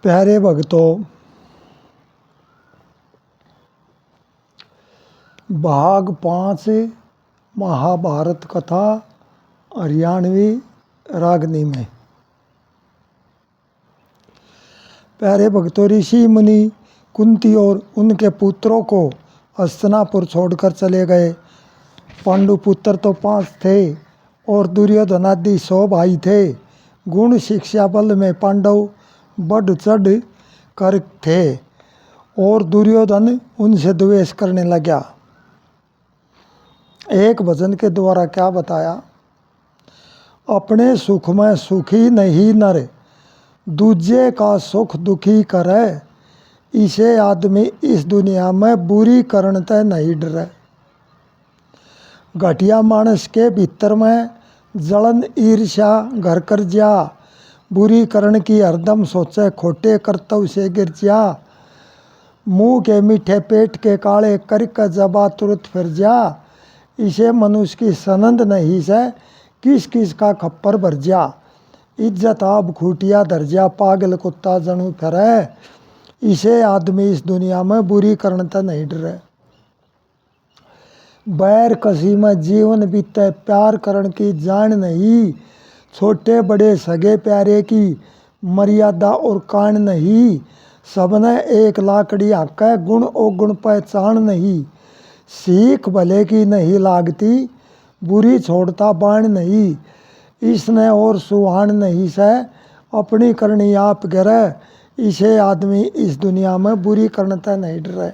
प्यारे भक्तों, भाग 5 महाभारत कथा हरियाणवी रागनी में। प्यारे भक्तों, ऋषि मुनि कुंती और उनके पुत्रों को हस्तिनापुर छोड़कर चले गए। पांडु पुत्र तो 5 थे और दुर्योधन आदि 100 भाई थे। गुण शिक्षा बल में पांडव बढ़ चढ़ कर थे और दुर्योधन उनसे द्वेष करने लगा। एक भजन के द्वारा क्या बताया? अपने सुख में सुखी नहीं नर, दूजे का सुख दुखी करे। इसे आदमी इस दुनिया में बुरी करन ते नहीं डरे। घटिया मानस के भीतर में जलन ईर्ष्या घर कर जा। बुरी करण की हरदम सोचे, खोटे कर्तव्य से गिर जा। मुंह के मीठे पेट के काले करके जबा तुरंत फिर जा। इसे मनुष्य की सनंद नहीं से, किस किस का खप्पर भर जा। इज्जत आब खूटिया धर जा, पागल कुत्ता जनू फिरे। इसे आदमी इस दुनिया में बुरी करण ते नहीं डरे। बैर कसी में जीवन बीते, प्यार करण की जान नहीं। छोटे बड़े सगे प्यारे की मर्यादा और कान नहीं। सबने एक लाकड़ी हाके, गुण अवगुण पहचान नहीं। सीख भले की नहीं लागती, बुरी छोड़ता बाण नहीं। इसने और सुहान नहीं से, अपनी करनी आप गिरे। इसे आदमी इस दुनिया में बुरी करनते नहीं डरे।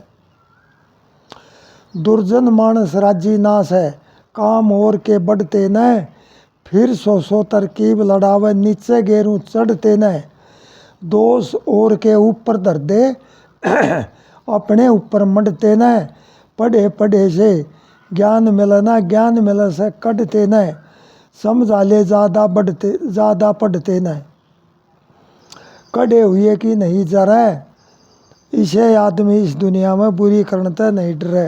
दुर्जन मानस राजी नाश है, काम और के बढ़ते न। फिर 100 तरकीब लड़ावे, नीचे गेरू चढ़ते न। दोष और के ऊपर धर दे, अपने ऊपर मढ़ते न। पढ़े पढ़े से ज्ञान मिले ना, ज्ञान मिले से कढ़ते न। समझा ले ज्यादा पढ़ते न। कड़े हुए की नहीं जरे। इसे आदमी इस दुनिया में बुरी करनते नहीं डरे।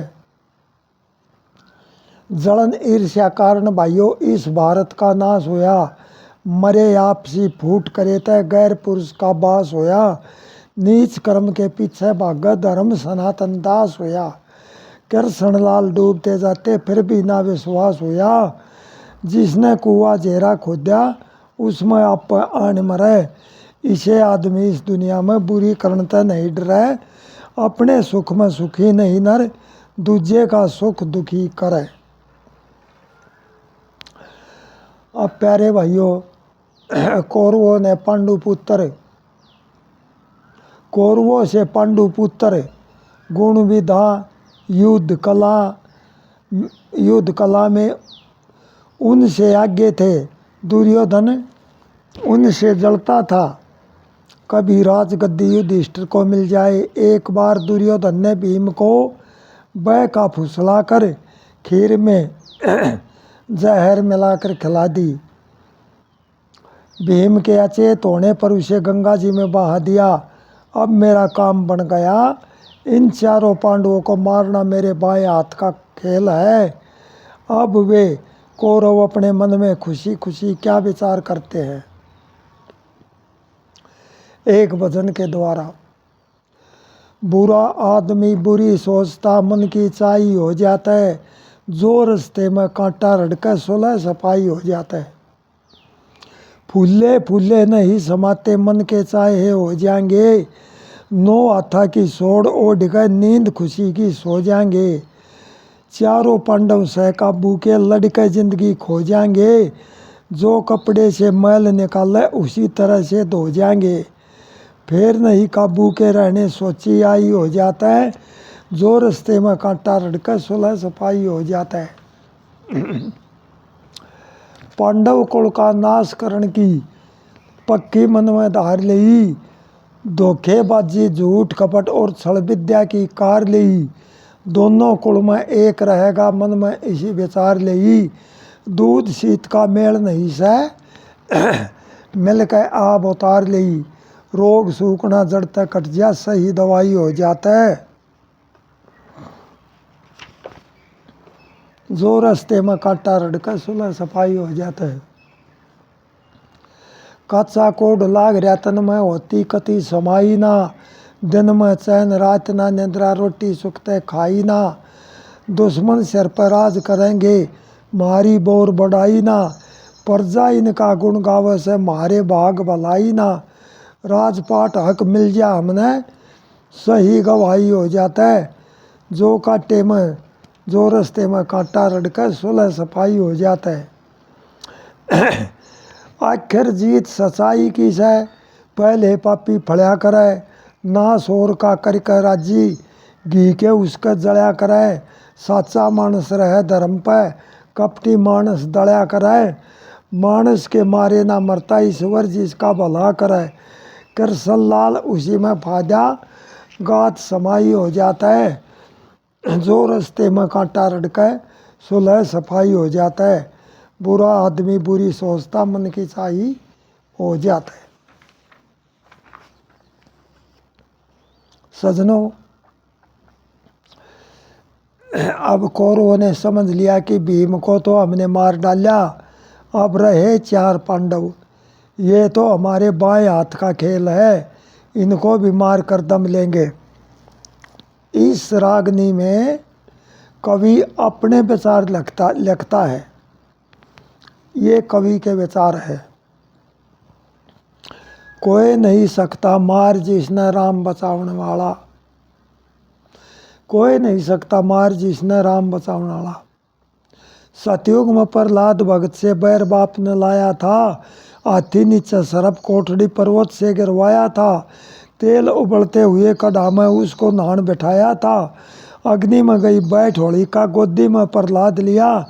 जलन ईर्ष्या कारण भाइयों इस भारत का नाश होया। मरे आपसी फूट करे तय गैर पुरुष का बास होया। नीच कर्म के पीछे भागा, धर्म सनातन दास होया। कृष्ण लाल डूबते जाते फिर भी ना विश्वास होया। जिसने कुआ जेरा खोदा, उसमें आप आन मरे। इसे आदमी इस दुनिया में बुरी करनते नहीं डरे। अपने सुख में सुखी नहीं नर, दूजे का सुख दुखी करे। अब प्यारे भाइयों, कौरवों ने कौरवों से पांडु पुत्र गुण विधा युद्ध कला में उनसे आगे थे। दुर्योधन उनसे जलता था। कभी राजगद्दी युधिष्ठिर को मिल जाए। एक बार दुर्योधन ने भीम को बह का फुसला कर खीर में जहर मिलाकर खिला दी। भीम के अचेत होने पर उसे गंगा जी में बहा दिया। अब मेरा काम बन गया। इन चारों पांडवों को मारना मेरे बाएं हाथ का खेल है। अब वे कौरव अपने मन में खुशी खुशी क्या विचार करते हैं? एक भजन के द्वारा। बुरा आदमी बुरी सोचता, मन की चाई हो जाता है। जो रस्ते में कांटा रड़का, सोलह सफाई हो जाता है। फूले फूले नहीं समाते, मन के चाहे हो जाएंगे। 9 हाथा की सोड़ ओढ़ कर नींद खुशी की सो जाएंगे। चारों पांडव सह काबू के लड़के जिंदगी खो जाएंगे। जो कपड़े से मैल निकाले उसी तरह से धो जाएंगे। फिर नहीं काबू के रहने सोची आई हो जाता है। जो रास्ते में कांटा रड़का, सुलह सफाई हो जाता है। पांडव कुल का नाश करने की पक्की मन में धार ली। धोखेबाजी, झूठ कपट और छल विद्या की कार ली। दोनों कुल में एक रहेगा, मन में इसी विचार ली। दूध शीत का मेल नहीं से, मिलकर आब उतार ली। रोग सूखना जड़ तक कट जा, सही दवाई हो जाता है। जो रास्ते में कांटा रड़का, सुलह सफाई हो जाता है। कच्चा कोड लाग रहा तन में होती कति समाई ना, दिन में चैन रात ना निद्रा रोटी सुखते खाई ना, दुश्मन सिर पर राज करेंगे मारी बोर बढ़ाई ना, प्रजा इनका गुण गावे से मारे भाग भलाई ना, राजपाट हक मिल जा हमने सही गवाही हो जाता है, जो कांटे में जो रास्ते में कांटा रड़कर सुलह सफाई हो जाता है। आखिर जीत सच्चाई की है, पहले पापी फड़या करे, ना शोर का करके राजी घी के उसका जड़या करे, साचा मानस रहे धर्म पे कपटी मानस दड़या करे, मानस के मारे ना मरता ईश्वर जिसका भला करे, कृष्ण लाल उसी में फायदा गात समाई हो जाता है, जो रास्ते में कांटा रड़के सुलह सफाई हो जाता है, बुरा आदमी बुरी सोचता मन की चाही हो जाता है। सजनों, अब कौरवों ने समझ लिया कि भीम को तो हमने मार डाला, अब रहे 4 पांडव, ये तो हमारे बाएं हाथ का खेल है, इनको भी मार कर दम लेंगे। इस रागनी में कवि अपने विचार लिखता है, ये कवि के विचार है। कोई नहीं सकता मार जिसने राम बचावन वाला, कोई नहीं सकता मार जिसने राम बचावन वाला, सतयुग में प्रहलाद भगत से बैर बाप ने लाया था, हाथी नीचे सरप कोठड़ी पर्वत से गिरवाया था, तेल उबलते हुए कड़ा में उसको नहान बिठाया था, अग्नि में गई बैठ होलिका गोदी में प्रहलाद लिया,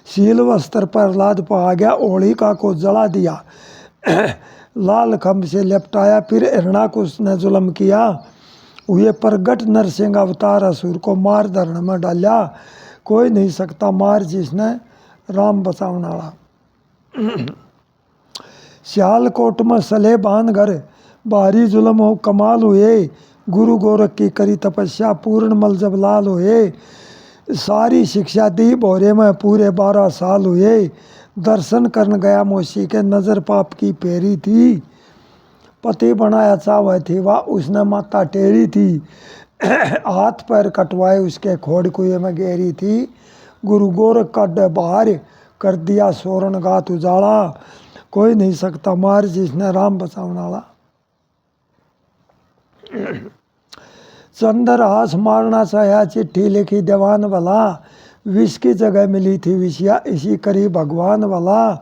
शील वस्त्र प्रहलाद पर आ गया होलिका को जला दिया, लाल खम्भ से लिपटाया, फिर हिरणाकुश ने जुल्म किया, हुए प्रगट नरसिंह अवतार असुर को मार धरण में डाला, कोई नहीं सकता मार जिसने राम बचावन वाला। सियालकोट में सले बांध घर भारी जुल्म हो कमाल हुए, गुरु गोरख की करी तपस्या पूर्ण मल जब लाल हुए, सारी शिक्षा दी भोरे में पूरे 12 साल हुए, दर्शन करने गया मौसी के नजर पाप की फेरी थी, पति बनाया चावह थी वह उसने माता टेरी थी, हाथ पैर कटवाए उसके खोड़ कुएं में गहरी थी, गुरु गोरख का बाहर कर दिया सोरण गात उजाला, कोई नहीं सकता मार जिसने राम बचावन वाला। चंद्रहास मारना चाहे चिट्ठी लिखी दीवान वाला, विष की जगह मिली थी विषया इसी करी भगवान वाला,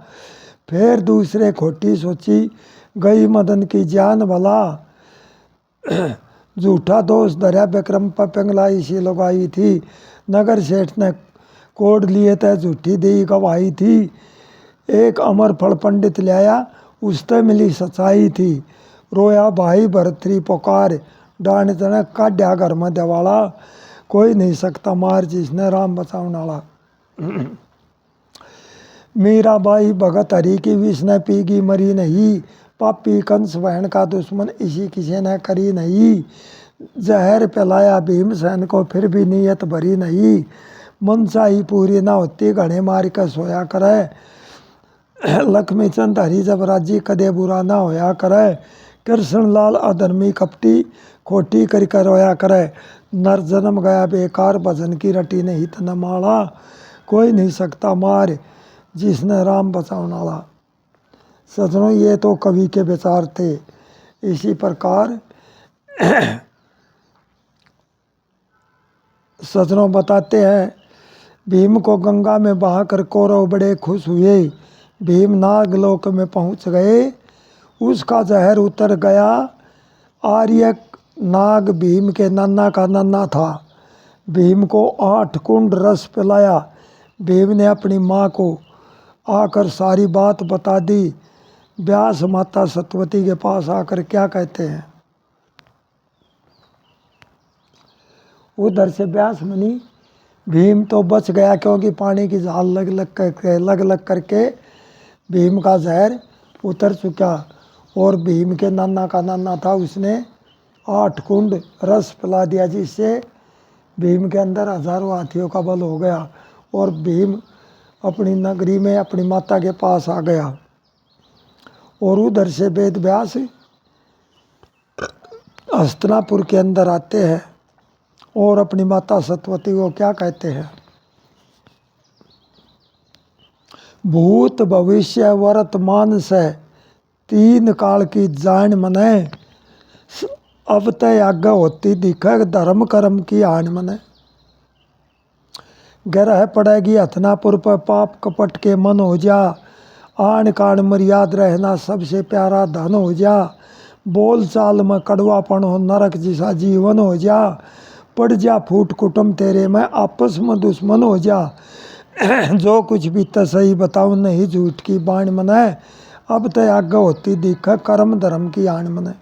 फिर दूसरे खोटी सोची गई मदन की जान वाला, झूठा दोष धरा विक्रम पर पिंगला इसी लगाई थी, नगर सेठ ने कोड लिए तय झूठी दी गवाही थी, एक अमर फल पंडित लाया उसते मिली सच्चाई थी, रोया भाई भरतरी पुकार डांड तने काढ़ा घर में देवाला, कोई नहीं सकता मार जिसने राम बचावन वाला। मीरा बाई भगत हरि की विष न पीगी मरी नहीं, पापी कंस बहन का दुश्मन इसी किसी ने करी नहीं, जहर पिलाया भीमसेन को फिर भी नीयत भरी नहीं, मनसा ही पूरी ना होती घने मार कर सोया करे, लक्ष्मी चंद हरी जब राजी कदे बुरा ना होया करे, कृष्ण लाल अधर्मी कपटी खोटी करके रोया करे, नर जन्म गया बेकार भजन की रटी ने हित न माला, कोई नहीं सकता मार जिसने राम बचावन वाला। सजनों, ये तो कवि के विचार थे। इसी प्रकार सजनों बताते हैं, भीम को गंगा में बहाकर कौरव बड़े खुश हुए, भीम नागलोक में पहुंच गए, उसका जहर उतर गया, आर्यक नाग भीम के नन्ना का नन्ना था, भीम को 8 कुंड रस पिलाया, भीम ने अपनी माँ को आकर सारी बात बता दी, व्यास माता सतवती के पास आकर क्या कहते हैं, उधर से व्यास मुनि, भीम तो बच गया क्योंकि पानी की झाल लग करके भीम का जहर उतर चुका, और भीम के नाना का नाना था, उसने 8 कुंड रस पिला दिया, जिससे भीम के अंदर हजारों हाथियों का बल हो गया, और भीम अपनी नगरी में अपनी माता के पास आ गया, और उधर से वेद व्यास हस्तिनापुर के अंदर आते हैं और अपनी माता सतवती को क्या कहते हैं, भूत भविष्य वर्तमान से तीन काल की जान मने, अब तय आज्ञा होती दिखे धर्म कर्म की आन मने। ग्रह पड़ेगी हथनापुर पर पाप कपट के मन हो जा, आन कान मर्याद रहना सबसे प्यारा धन हो जा, बोल चाल में कड़वापन हो नरक जैसा जीवन हो जा, पड़ जा फूट कुटुंब तेरे में आपस में दुश्मन हो जा, जो कुछ भी तो सही बताऊं नहीं झूठ की बाण मने, अब तय आज्ञा होती दिखे कर्म धर्म की आन मने।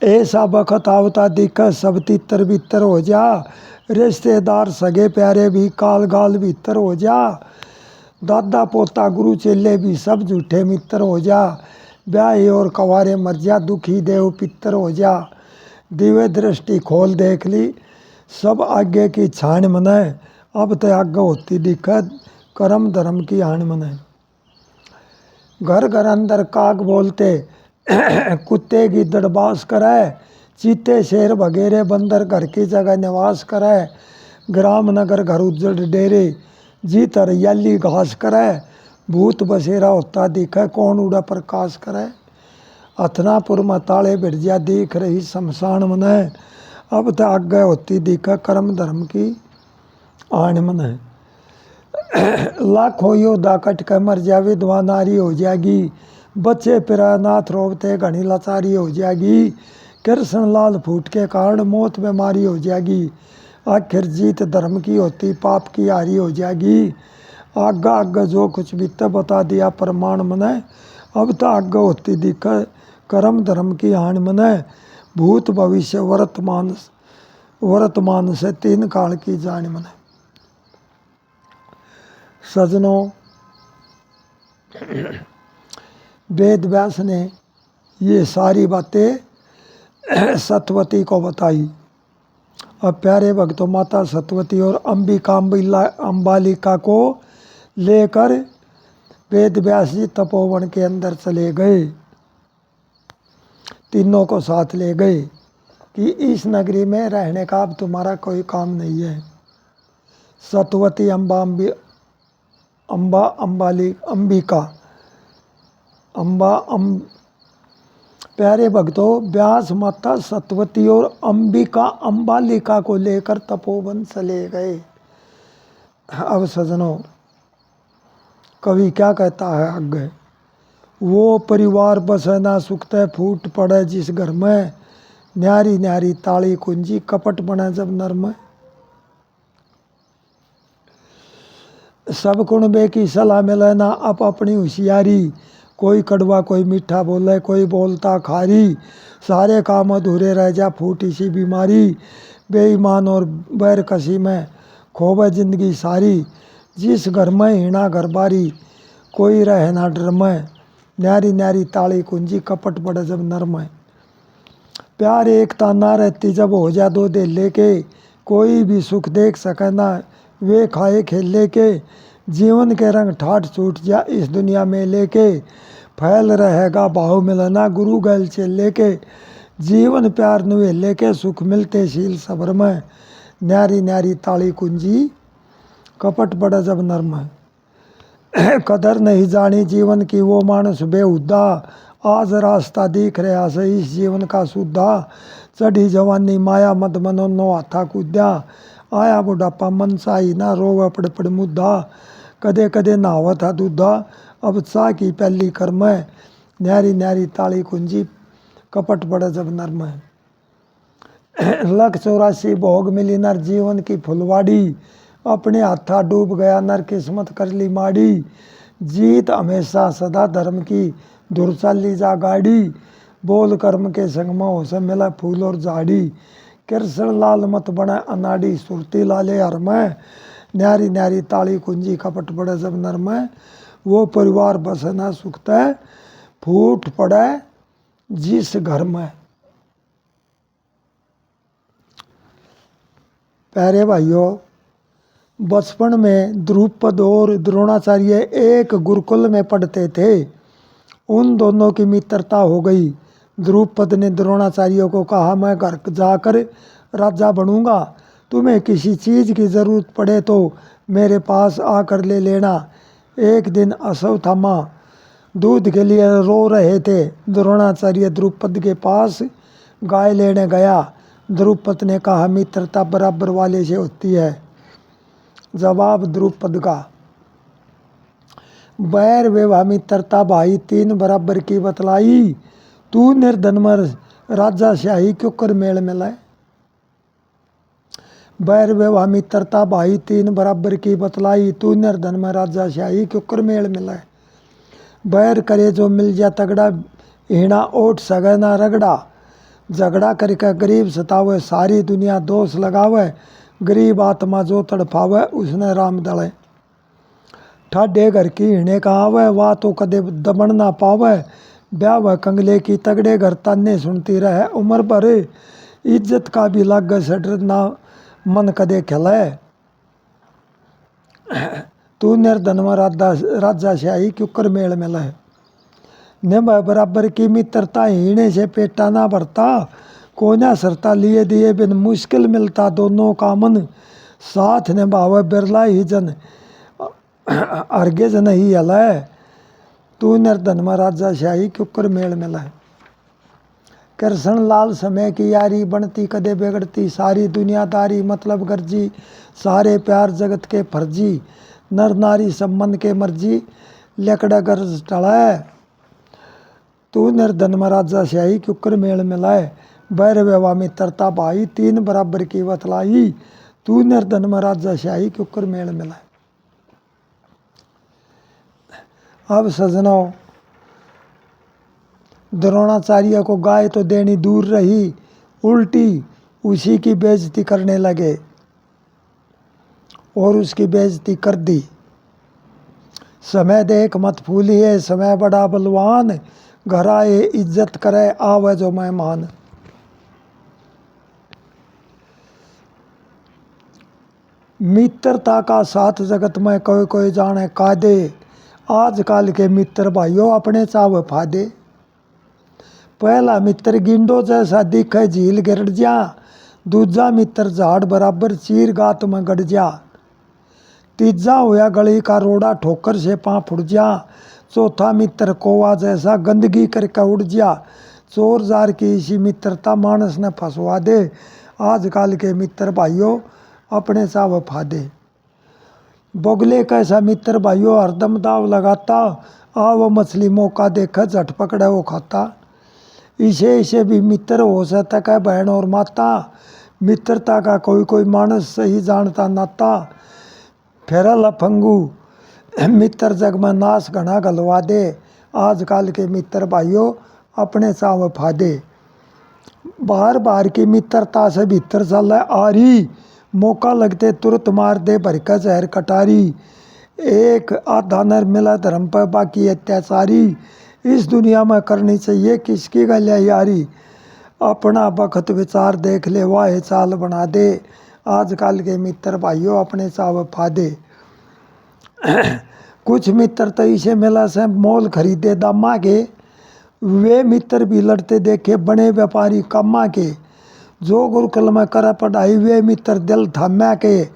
ऐसा बखत आवता दिखे सब तितर बितर हो जा, रिश्तेदार सगे प्यारे भी काल गाल भीतर हो जा, दादा पोता गुरु चेले भी सब झूठे मित्र हो जा, ब्याहे और कवारे मर जा दुखी देव पितर हो जा, दिव्य दृष्टि खोल देख ली सब आगे की छान मने, अब तो आज्ञा होती दिक्कत कर्म धर्म की आन मने। घर घर अंदर काग बोलते कुत्ते की दड़बास करे, चीते शेर वगैरह बंदर घर की जगह निवास करे, ग्राम नगर घर उज्जड़ डेरे जीत हरियाली घास करे, भूत बसेरा होता दिखे कौन उड़ा प्रकाश करे, हथनापुर में ताले बिरजिया दिख रही शमशान मने, अब तो आज्ञा होती दिखे कर्म धर्म की आन मने। लाखों योद्धा कट के मर जा विधवा नारी हो जाएगी, बच्चे पिरानाथ रोबते घनी लाचारी हो जाएगी, कृष्ण लाल फूट के कारण मौत बीमारी हो जाएगी, आखिर जीत धर्म की होती पाप की हारी हो जाएगी, आगा आगा जो कुछ भी तो बता दिया प्रमाण मने, अब तो आज्ञा होती दिखे कर्म धर्म की हान मने, भूत भविष्य वर्तमान से तीन काल की जान मने। सजनों, वेद व्यास ने ये सारी बातें सतवती को बताई। अब प्यारे भक्तों, माता सतवती और अंबिका अम्बालिका को लेकर वेद व्यास जी तपोवन के अंदर चले गए, तीनों को साथ ले गए कि इस नगरी में रहने का अब तुम्हारा कोई काम नहीं है। सतवती प्यारे भक्तों, व्यास माता सतवती और अंबिका अम्बालिका को लेकर तपोवन चले गए। अब सजनों, कवि क्या कहता है आगे, वो परिवार बसे ना सुखते फूट पड़े जिस घर में, न्यारी न्यारी ताली कुंजी कपट बने जब नर्म। सब कुणबे की सलाह मिले ना आप अपनी होशियारी, कोई कड़वा कोई मीठा बोले कोई बोलता खारी, सारे काम अधूरे रह जा फूटी सी बीमारी, बेईमान और बैर कसी में खोबे जिंदगी सारी, जिस घर में हिना घर बारी, कोई रहे ना डर में, न्यारी न्यारी ताली कुंजी कपट बड़े जब नरम। प्यार एकता ना रहती जब हो जा दो दे लेके, कोई भी सुख देख सके ना वे खाए खेले के, जीवन के रंग ठाठ छूट जा इस दुनिया में लेके, फैल रहेगा भाव मिलना गुरु गैल चेले के, जीवन प्यार नुए लेके सुख मिलते शील सबर में, न्यारी न्यारी ताली कुंजी कपट बड़ा जब नर्म। कदर नहीं जानी जीवन की वो मानस बेहुदा, आज रास्ता दिख रहा से इस जीवन का सुधा, चढ़ी जवानी माया मद मनो नो हाथा कूद्या, आया बुढ़ापा मन साई ना रोव पड़ पड़ मुद्दा, कदे कदे नहावत था दूधा अब चाह की पहली कर्म, न्यारी न्यारी ताली कुंजी कपट बड़ा जब नर्म। लख 84 भोग मिली नर जीवन की फुलवाड़ी, अपने हाथा डूब गया नर किस्मत कर ली माड़ी, जीत हमेशा सदा धर्म की धुर चाली जा गाड़ी, बोल कर्म के संग में हो से मिला फूल और झाड़ी, कृष्ण लाल मत बना अनाड़ी सुरती लाले हर में, न्यारी न्यारी ताली कुंजी कपट बड़े जब नर में, वो परिवार बसे ना सुखता है फूट पड़े जिस घर में। प्यारे भाइयों, बचपन में द्रुपद और द्रोणाचार्य एक गुरुकुल में पढ़ते थे। उन दोनों की मित्रता हो गई। द्रुपद ने द्रोणाचार्य को कहा, मैं घर जाकर राजा बनूंगा, तुम्हें किसी चीज़ की ज़रूरत पड़े तो मेरे पास आकर ले लेना। एक दिन अश्वत्थामा दूध के लिए रो रहे थे। द्रोणाचार्य द्रुपद के पास गाय लेने गया। द्रुपद ने कहा, मित्रता बराबर वाले से होती है। जवाब द्रुपद का, बैर विवाह मित्रता भाई तीन बराबर की बतलाई, तू निर्धन मर राजा शाही क्यों कर मेल मिलाए। बैर विवाह मित्रता भाई तीन बराबर की बतलाई, तू निर्धन में राजा शाही क्यों कर मेल मिलाए। बैर करे जो मिल जा तगड़ा, हीणा ओट सगे ना रगड़ा। झगड़ा करके गरीब सतावे, सारी दुनिया दोष लगावे, गरीब आत्मा जो तड़फावे उसने राम दले। ठाडे घर की हिणे कहावे, वाह तो कदे दबन ना पावे। ब्याह व कंगले की तगड़े घर ताने सुनती रहे उम्र भर, इज्जत का भी लाग सडर ना मन कदे खिले। तू निर्धन में राजा शाही क्यों कर मेल मिला है। निभ बराबर की मित्रता हीणे से पेटा ना भरता, कोना सरता लिए दिए बिन मुश्किल मिलता दोनों का मन। साथ निभावे बिरला ही जन, अर्गेज नहीं हलै। तू निर्धन में राजा शाही क्यों कर मेल मिला है। कृष्ण लाल समय की यारी बनती कदे बिगड़ती, सारी दुनियादारी मतलब गर्जी, सारे प्यार जगत के फर्जी, नर नारी संबंध के मर्जी, लकड़ा गर्ज टड़ै। तू निर्धन में राजा शाही क्यों कर मेल मिलाए। बैर विवाह मित्रता भाई तीन बराबर की बतलाई, तू निर्धन में राजा शाही क्यों कर मेल मिलाए। अब सजनों, द्रोणाचार्य को गाय तो देनी दूर रही, उल्टी उसी की बेइज्जती करने लगे और उसकी बेइज्जती कर दी। समय देख मत फूलिए, समय बड़ा बलवान, घर आए इज्जत करे आवे जो मेहमान। मित्रता का साथ जगत में कोई कोई जाने कायदे, आजकल के मित्र भाइयों अपने चाव फायदे। पहला मित्र गिंडो जैसा दिखे झील गिर जा, दूजा मित्र झाड़ बराबर चीर गात में गड़ जा, तीजा होया गली का रोड़ा ठोकर से पाँव फुट जा, चौथा मित्र कोवा जैसा गंदगी करके उड़ जा। चोर जार की इसी मित्रता मानस ने फंसवा दे, आजकल के मित्र भाइयों अपने सा वफा दे। बोगले कैसा मित्र भाइयों हरदम दाव लगाता, आ वो मछली मौका देखा झट पकड़े वो खाता। इसे भी मित्र हो सकता है बहन और माता, मित्रता का कोई कोई मानस सही जानता नाता। फेरल फंगू मित्र जग में नाश घना गलवा दे, आजकल के मित्र भाइयों अपने सा वफा दे। बाहर बाहर की मित्रता से भीतर चल आ रही, मौका लगते तुरंत मार दे भरका जहर कटारी। एक आधा नर मिला धर्म पर बाकी अत्याचारी, इस दुनिया में करनी चाहिए किसकी गलिया यारी। अपना बखत विचार देख ले वाह चाल बना दे, आजकल के मित्र भाइयों अपने सा वफा दे। कुछ मित्र तो इसे मिला से मोल खरीदे दामा के, वे मित्र भी लड़ते देखे बने व्यापारी कामा के। जो गुरुकुल में कर पढ़ाई वे मित्र दिल थाम्या के,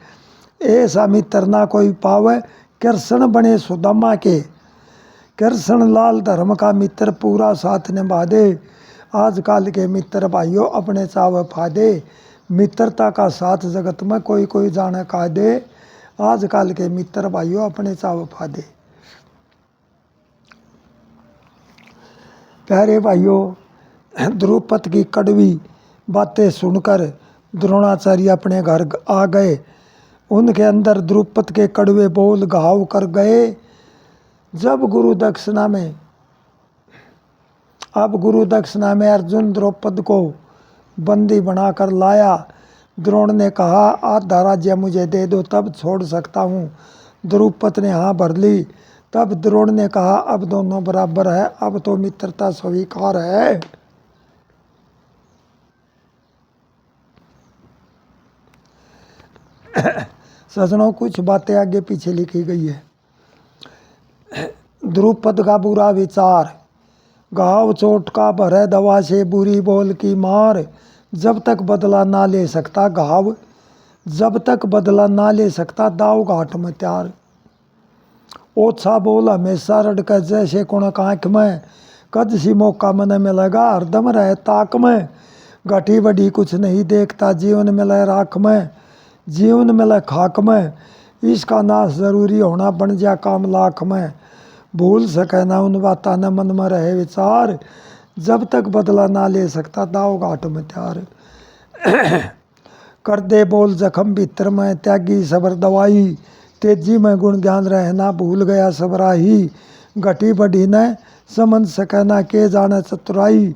ऐसा मित्र ना कोई पावे कृष्ण बने सुदामा के। कृष्ण लाल धर्म का मित्र पूरा साथ निभा दे, आजकल के मित्र भाइयों अपने चाव फादे। मित्रता का साथ जगत में कोई कोई जाने का दे, आजकल के मित्र भाइयों अपने चाव फादे। प्यारे भाइयों, द्रुपद की कड़वी बातें सुनकर द्रोणाचार्य अपने घर आ गए। उनके अंदर द्रुपद के कड़वे बोल घाव कर गए। अब गुरु दक्षिणा में अर्जुन द्रौपद को बंदी बनाकर लाया। द्रोण ने कहा, आधा राज्य मुझे दे दो तब छोड़ सकता हूँ। द्रुपद ने हाँ भर ली। तब द्रोण ने कहा, अब दोनों बराबर है, अब तो मित्रता स्वीकार है। सजनों कुछ बातें आगे पीछे लिखी गई है। द्रुपद का बुरा विचार, घाव चोट का भरे दवा से बुरी बोल की मार, जब तक बदला ना ले सकता घाव, जब तक बदला ना ले सकता दाव घाट में त्यार। ओछा बोल हमेशा रड़क जैसे कुणक आँख में, कद सी मौका मन मिलेगा हरदम रहे ताक में। घटी बड़ी कुछ नहीं देखता जीवन मिले राख में, जीवन मिले खाक में, इसका नाश जरूरी होना बन जा काम लाख में। भूल सके ना उन बाता न मन में रहे विचार, जब तक बदला ना ले सकता दाव घाट में त्यार। कर दे बोल जख्म भीतर में त्यागी सबर दवाई, तेजी में गुण ज्ञान रहना भूल गया सबराही। घटी बढ़ी न समझ सके ना के जाने चतुराई,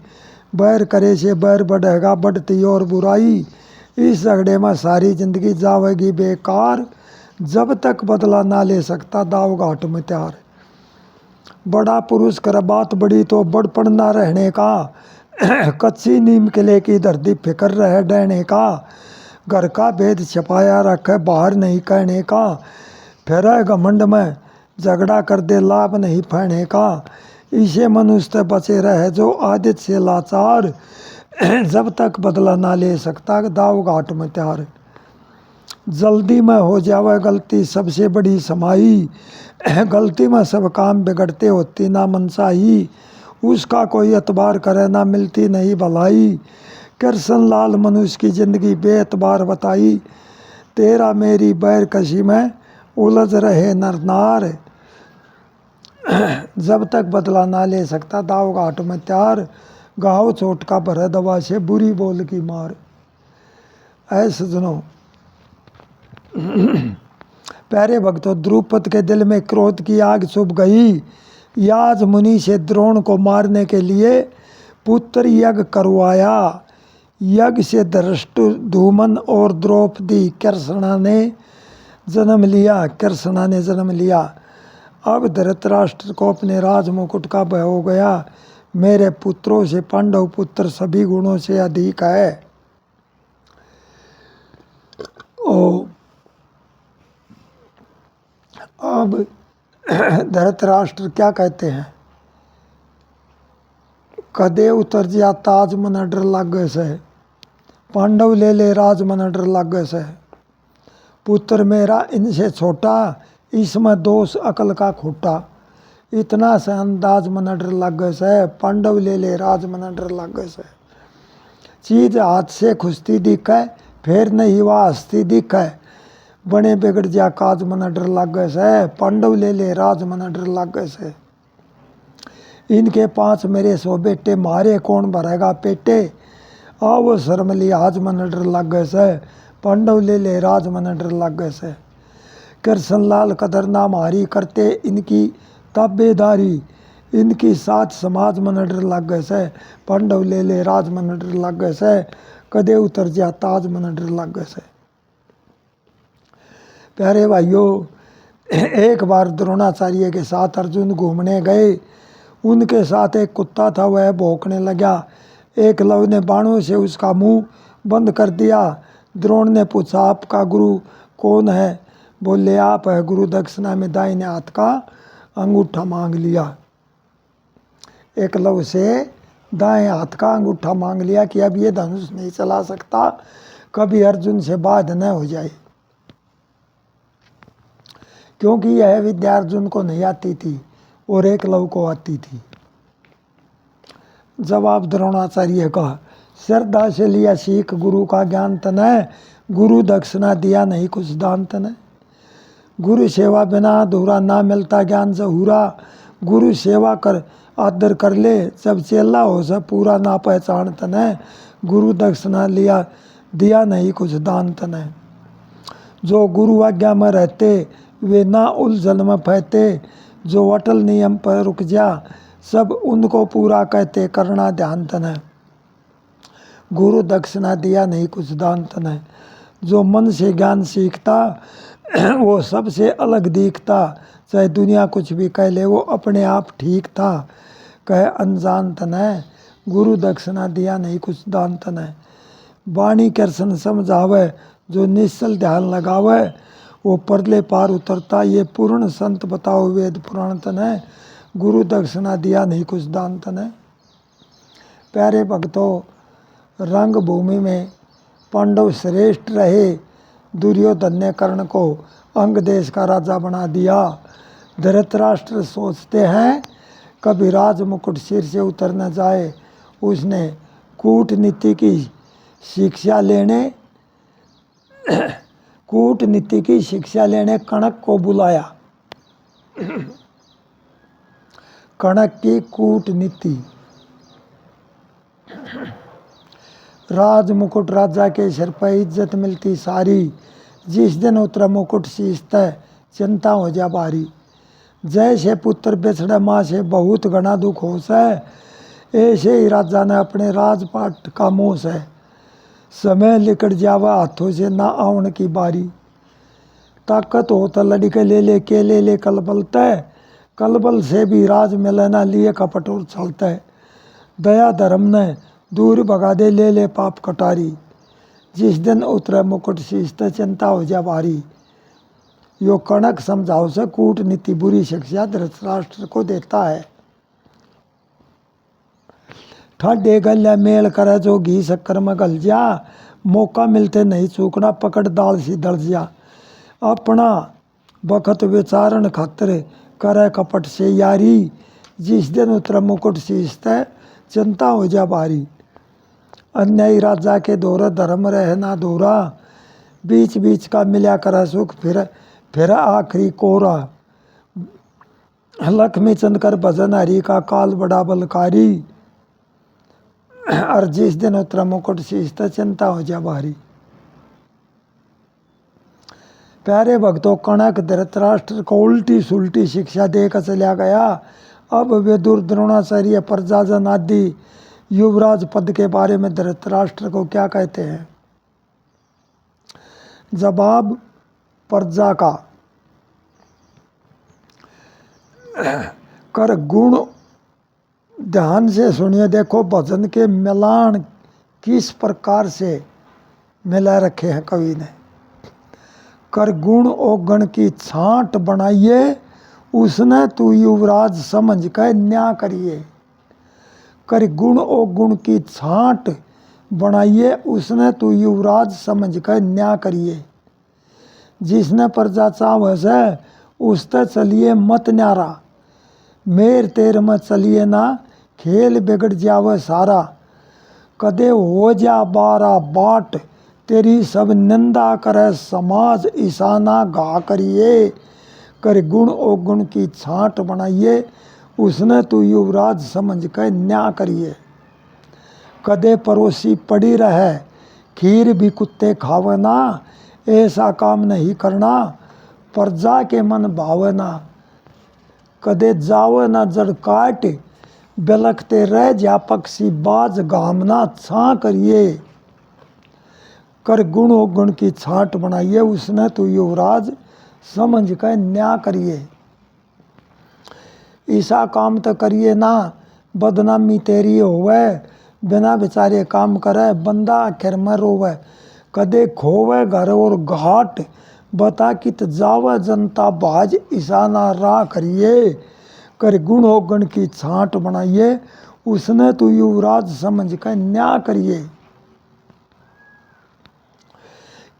बैर करे से बैर बढ़ेगा बढ़ती और बुराई। इस झगड़े में सारी जिंदगी जावेगी बेकार, जब तक बदला ना ले सकता दाव घाट में त्यार। बड़ा पुरुष कर बात बड़ी तो बड़पन ना रहने का, कच्ची नीम किले की धरती फिकर रहे डहने का। घर का भेद छपाया रखे बाहर नहीं कहने का, फिर घमंड में झगड़ा कर दे लाभ नहीं फैने का। इसे मनुष्य बचे रहे जो आदित से लाचार, जब तक बदला ना ले सकता दाव घाट में त्यार। जल्दी में हो जावे गलती सबसे बड़ी समाई, गलती में सब काम बिगड़ते होती ना मनसाही। उसका कोई एतबार करे ना मिलती नहीं भलाई, कृष्ण लाल मनुष्य की जिंदगी बेएतबार बताई। तेरा मेरी बैर कशी में उलझ रहे नर नार, जब तक बदला ना ले सकता दाव घाट में त्यार। घाव चोट का भरे दवा से बुरी बोल की मार। ऐ सजनों, प्यारे भक्तों, द्रुपद के दिल में क्रोध की आग चुभ गई। याज मुनि से द्रोण को मारने के लिए पुत्र यज्ञ करवाया। यज्ञ से धृष्टद्युम्न और द्रौपदी कृष्णा ने जन्म लिया, कृष्णा ने जन्म लिया। अब धृतराष्ट्र को अपने राज मुकुट का भय हो गया। मेरे पुत्रों से पांडव पुत्र सभी गुणों से अधिक है। अब धृतराष्ट्र क्या कहते हैं, कदे उतर जा ताज मन डर लागे से, पांडव ले ले राज मन डर लागे से। पुत्र मेरा इनसे छोटा, इसमें दोष अकल का खोटा। इतना से अंदाज मन डर लागे से, पांडव ले ले राज मन डर लागे से। चीज हाथ से खुशती दिखे, फिर नहीं वह हंसती दिखे। बने बिगड़ जा काज मन डर लागे से, पांडव ले ले राज मन डर लागे से। इनके 5 मेरे 100 बेटे, मारे कौन भरेगा पेटे। आओ शर्म लिहाज मन डर लागे से, पांडव ले ले राज मन डर लागे से। कृष्ण लाल कदर ना मारी करते इनकी ताबेदारी, इनकी साथ समाज मन डर लागे से, पांडव ले ले राज मन डर लागे से। कदे उतर जा ताज मन डर लागे से। प्यारे भाइयों, एक बार द्रोणाचार्य के साथ अर्जुन घूमने गए। उनके साथ एक कुत्ता था, वह भौंकने लगा। एकलव्य ने बाणों से उसका मुंह बंद कर दिया। द्रोण ने पूछा, आपका गुरु कौन है? बोले, आप है। गुरु दक्षिणा में दाहिने हाथ का अंगूठा मांग लिया। एकलव्य से दाएं हाथ का अंगूठा मांग लिया कि अब ये धनुष नहीं चला सकता, कभी अर्जुन से बाध न हो जाए। क्योंकि यह विद्या अर्जुन को नहीं आती थी और एकलव्य को आती थी। जवाब द्रोणाचार्य का, श्रद्धा से लिया सीख गुरु का ज्ञान तने, गुरु दक्षिणा दिया नहीं कुछ दान तने। गुरु सेवा बिना अधूरा ना मिलता ज्ञान जहूरा। गुरु सेवा कर आदर कर ले, जब चेला हो सब पूरा ना पहचान तने। गुरु दक्षिणा लिया दिया नहीं कुछ दान तने। जो गुरु आज्ञा में रहते वे ना उलझन में फैते। जो अटल नियम पर रुक जा, सब उनको पूरा कहते करना ध्यान तने। गुरु दक्षिणा दिया नहीं कुछ दान तने। जो मन से ज्ञान सीखता वो सबसे अलग दिखता। चाहे दुनिया कुछ भी कह ले, वो अपने आप ठीक था। कहे अनजान तने, गुरु दक्षिणा दिया नहीं कुछ दान तने। वाणी कृष्ण समझावे, जो निश्चल ध्यान लगावे वो परले पार उतरता। ये पूर्ण संत बताओ वेद पुराण तने, गुरु दक्षिणा दिया नहीं कुछ दान तने। प्यारे भक्तों, रंग भूमि में पांडव श्रेष्ठ रहे। दुर्योधन ने कर्ण को अंग देश का राजा बना दिया। धृतराष्ट्र सोचते हैं कभी राज मुकुट सिर से उतर न जाए। उसने कूटनीति की शिक्षा लेने कणक को बुलाया। कणक की कूटनीति। राज मुकुट राजा के सिर पर इज्जत मिलती सारी। जिस दिन उतरा मुकुट सींचता चिंता हो जा बारी। जैसे पुत्र बिछड़े माँ से बहुत घना दुख हो से, ऐसे ही राजा ने अपने राजपाट का मोह से। समय लिकट जावा हाथों से ना आवन की बारी। ताकत हो तो लड़के ले के ले कलबलता है। कलबल से भी राज मिले ना लिए कपट और चलता है। दया धर्म ने दूर भगा दे ले पाप कटारी। जिस दिन उतरे मुकुट सींचते चिंता हो जा भारी। यो कणक समझाओ से कूटनीति बुरी शिक्षा धृतराष्ट्र को देता है। ठाडे गल्या मेल करे जो घी शक्कर में गल जा। मौका मिलते नहीं चूकना पकड़ दाल सी दल जा। अपना बखत विचारण खातिर करे कपट से यारी। जिस दिन उतरा मुकुट सींचते चिंता हो जा भारी। अन्यायी राजा के दौरे धर्म रहे ना दोरा। बीच बीच का मिला करा सुख फिर आखिरी कोरा। लक्ष्मी चंद कर भजन हरि का काल बड़ा बलकारी। और जिस दिन उतरा मुकुट सींचते चिंता हो जा भारी। प्यारे भक्तों, कणक धृतराष्ट्र को उल्टी सुल्टी शिक्षा देकर चला गया। अब वे द्रोणाचार्य प्रजाजन आदि युवराज पद के बारे में धृतराष्ट्र को क्या कहते हैं। जवाब प्रजा का कर गुण। ध्यान से सुनिए, देखो भजन के मिलान किस प्रकार से मिला रखे हैं कवि ने। कर गुण और गण की छांट बनाइए, उसने तू युवराज समझ कर न्याय करिए। कर गुण और गुण की छांट बनाइए, उसने तू युवराज समझ कर न्याय करिए। जिसने प्रजा चाव से उसते चलिए मत न्यारा। मेर तेर में चलिए ना, खेल बिगड़ जावे सारा। कदे हो जा बारा बाट, तेरी सब निंदा करे समाज ईशाना घा करिए। कर गुण और गुण की छांट बनाइए, उसने तू युवराज समझ कर न्याय करिए। कदे परोसी पड़ी रहे, खीर भी कुत्ते खावे ना। ऐसा काम नहीं करना, प्रजा के मन भावे ना। कदे जावे ना जड़ काट, बिलखते रह जा पक्षी बाज गामना छा करिए। कर गुण और गुण की छांट बनाइए, उसने तू युवराज समझ कर न्याय करिए। ऐसा काम तो करिए ना, बदनामी तेरी होवे। बिना बेचारे काम करे, बंदा आखिर में रोवे। कदे खोवे घर और घाट, बता कित जावे जनता बाज ईशाना राह करिए। कर गुण और गुण की छांट बनाइए, उसने तू युवराज समझ कर न्याय करिए।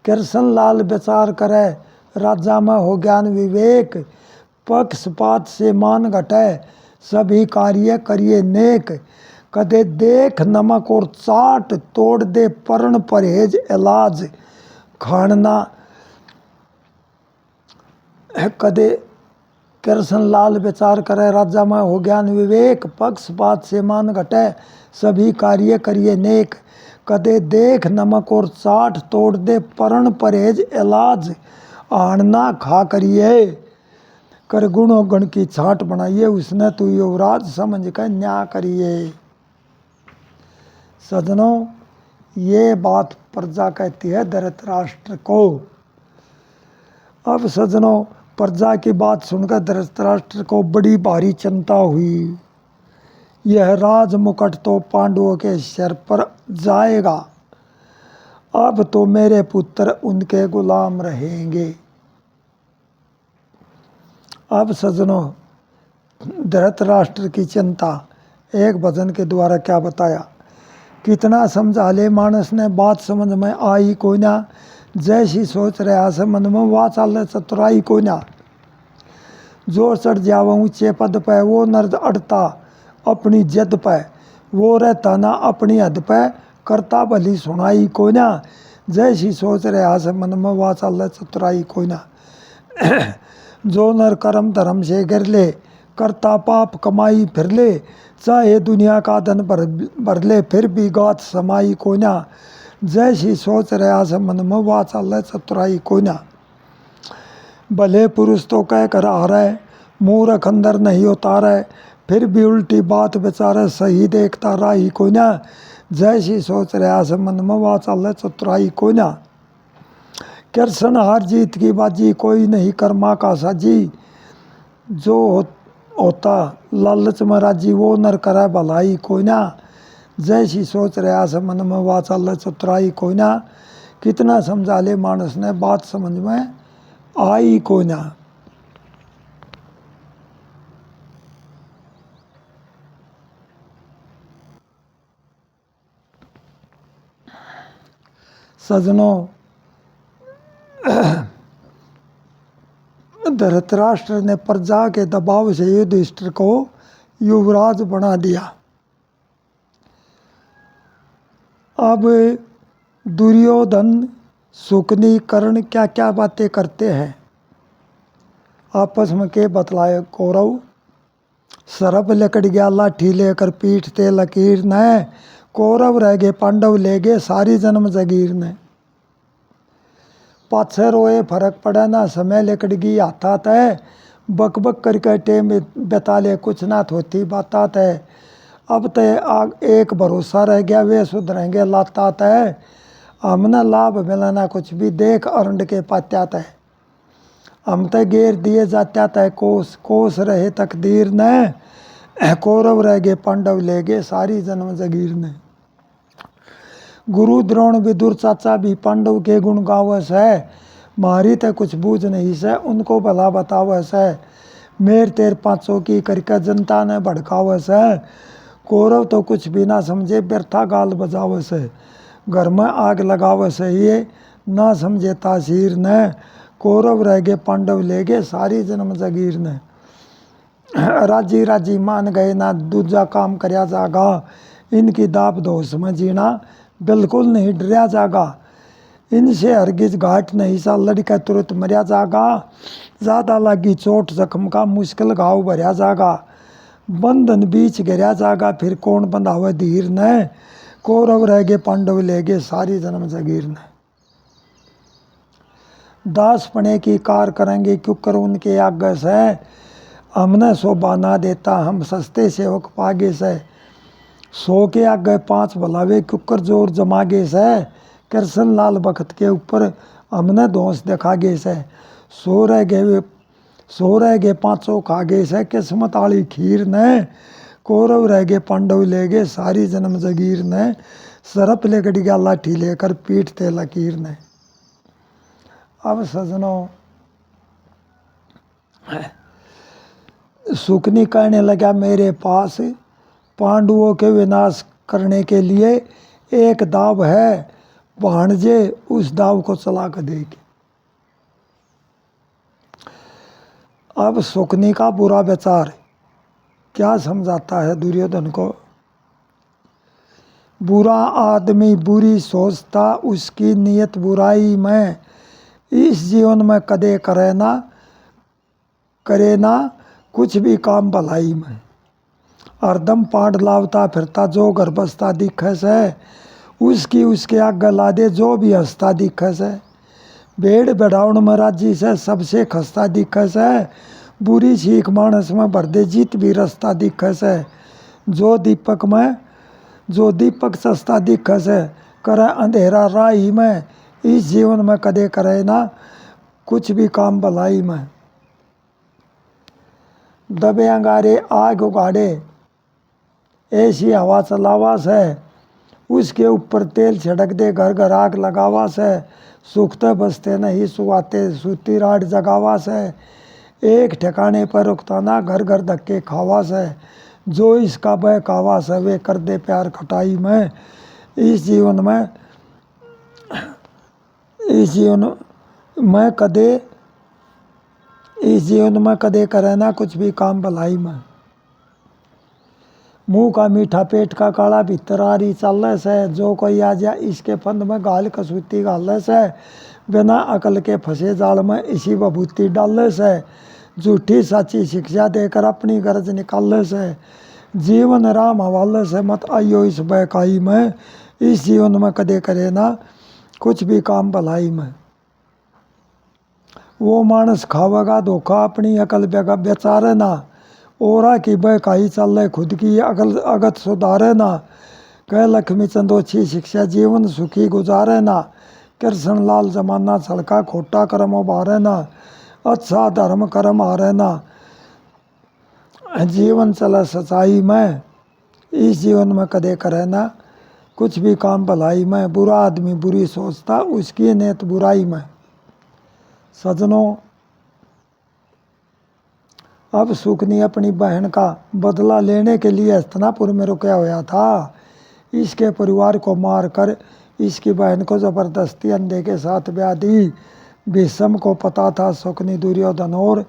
कृष्ण लाल विचार करे, राजा में हो ज्ञान विवेक। पक्षपात से मान घटे, सभी कार्य करिए नेक। कदे देख नमक और चाट, तोड़ दे परण परहेज इलाज खाना। कदे कृष्ण लाल विचार करे, राजा में हो ज्ञान विवेक। पक्षपात से मान घटे, सभी कार्य करिए नेक। कदे देख नमक और चाट, तोड़ दे परण परहेज इलाज आणना खा करिए। कर गुण और गण की छांट बनाइए, उसने तू युवराज समझ कर न्याय करिए। सजनों, ये बात प्रजा कहती है धृतराष्ट्र को। अब सजनों, प्रजा की बात सुनकर धृतराष्ट्र को बड़ी भारी चिंता हुई। यह राज मुकुट तो पांडवों के सिर पर जाएगा। अब तो मेरे पुत्र उनके गुलाम रहेंगे। अब सज्जनों, धृतराष्ट्र की चिंता एक भजन के द्वारा क्या बताया। कितना समझा ले मानस ने, बात समझ में आई कोई ना। जैसी सोच रहा से मन में, वाह चाल चतुराई कोई ना। जो चढ़ जावा ऊंचे पद पे, वो नर्द अड़ता अपनी जद पे। वो रहता ना अपनी हद पे, करता भली सुनाई कोई ना। जैसी सोच रहा से मन में, वाह चाल चतुराई कोई ना। जो नर कर्म धर्म से गिर ले, करता पाप कमाई फिर ले। चाहे दुनिया का धन भर ले, फिर भी गात समाई कोई ना। जैसी सोच रहा से मन में, वाह चाल चतुराई कोई ना। भले पुरुष तो कह कर आ रहे, मूर्ख अंदर नहीं उतारे। फिर भी उल्टी बात बेचारे, सही देखता राही कोई ना। जैसी सोच रहा से मन में, वाह चाल चतुराई कोई ना। कृष्ण हार जीत की बाजी, कोई नहीं कर्मा का साजी। जो होता लालच में राजी, वो नर करे भलाई कोई ना। जैसी सोच रहा से मन में, वाह चाल चतुराई कोई ना। कितना समझा ले मानस ने, बात समझ में आई कोई ना। सजनों, धृतराष्ट्र ने प्रजा के दबाव से युधिष्ठिर को युवराज बना दिया। अब दुर्योधन शुकनी कर्ण क्या क्या बातें करते हैं आपस में के बतलाए कौरव। सरप लकड़ गया लाठी लेकर, पीटते लकीर न। कौरव रह गए पांडव ले गए, सारी जन्म जगीर ने। पाछे रोए फर्क पड़ा ना, समय लकड़ गई आता तय। बक बक करके टेम बता ले, कुछ ना होती बाता तय। अब तय एक भरोसा रह गया, वे सुधरेंगे लाता तय। हमने लाभ मिलाना कुछ भी, देख अरंड के पात्या तय। हम तय गेर दिए जात्या तय, कोस कोस रहे तकदीर ने। कौरव रह गए पांडव ले गए, सारी जन्म जगीर ने। गुरु द्रोण विदुर चाचा भी पांडव के गुण गावस है। मारी ते कुछ बूझ नहीं से, उनको भला बतावस है। मेर तेर पाँचों की करके जनता ने भड़कावस है। कौरव तो कुछ भी ना समझे, व्यर्था गाल बजावस है। घर में आग लगावस है, ये ना समझे तासीर ने। कौरव रह गए पांडव ले गए, सारी जन्म जगीर ने। राजी राजी मान गए ना, दूजा काम करया जागा। इनकी दाब दोष में जीना, बिल्कुल नहीं डरिया जागा। इनसे हरगिज घाट नहीं सा, लड़का तुरंत मरिया जागा। ज़्यादा लगी चोट जख्म का, मुश्किल घाव भरिया जागा। बंधन बीच गिरया जागा, फिर कौन बंधावे धीर ने। कौरव रह गए पांडव ले गए, सारी जन्म जगीर ने। दास पने की कार करेंगे, क्यों कर उनके आगे से। हमने शोभा ना देता, हम सस्ते सेवक पागे से। 100 के आगे 5 भलावे, क्योंकर जोर जमागे से। कृष्ण लाल बखत के ऊपर हमने दोष दिखागे से। 100 रह गए 500 खागे से, किस्मत आली खीर ने। कौरव रह गए पांडव ले गए, सारी जन्म जगीर ने। सरप लेकर गया लाठी लेकर, पीटते लकीर ने। अब सजनों, शुकनी कहने लगा, मेरे पास पांडवों के विनाश करने के लिए एक दाव है। भाणजे उस दाव को चला कर देगी। अब शुकनी का बुरा विचार क्या समझाता है दुर्योधन को। बुरा आदमी बुरी सोचता, उसकी नियत बुराई में। इस जीवन में कदे करे ना कुछ भी काम भलाई में। हरदम पांड लावता फिरता, जो घर बसता दिखे से। उसके आगे ला दे, जो भी हंसता दिखे से। भेड़ बढ़ाउन में राजी से, सबसे खस्ता दिखे से। बुरी सीख मानस में भर दे, जीत भी रास्ता दिखे से। जो दीपक सस्ता दिखे से, करे अंधेरा राही में। इस जीवन में कदे करे ना कुछ भी काम भलाई में। दबे अंगारे आग उगाड़े, ऐसी हवा चलावा से। उसके ऊपर तेल छिड़क दे, घर घर आग लगावा से। सूखते बसते नहीं सुवाते, सूती राड जगावा से। एक ठिकाने पर रुकता ना, घर घर धक्के खावा से, जो इसका बहकावा से वे कर दे प्यार खटाई में। इस जीवन में कदे करे ना कुछ भी काम भलाई में। मुंह का मीठा पेट का काला भीतर आरी चाल से, जो कोई आ जा इसके फंद में गाल कसूती गाल से, बिना अकल के फंसे जाल में इसी बभूति डाल से, झूठी साची शिक्षा देकर अपनी गरज निकाल से, जीवन राम हवाले से मत आइयो इस बहकाई में। इस जीवन में कदे करे ना कुछ भी काम भलाई में। वो मानस खावेगा धोखा अपनी अकल बेचारे ना, ओरा की बहकाई चल खुद की अकल अगत सुधारे ना, कह लक्ष्मी चंदोछी शिक्षा जीवन सुखी गुजारे ना, कृष्ण लाल जमाना छलका खोटा कर्म उभारे ना, अच्छा धर्म कर्म हारे ना, जीवन चला सच्चाई में। इस जीवन में कदे करे ना कुछ भी काम भलाई में, बुरा आदमी बुरी सोचता उसकी नेत बुराई में। सजनों, अब सुकनी अपनी बहन का बदला लेने के लिए हस्तिनापुर में रुका हुआ था। इसके परिवार को मारकर इसकी बहन को जबरदस्ती अंधे के साथ ब्याह दी। भीष्म को पता था सुकनी दुर्योधन और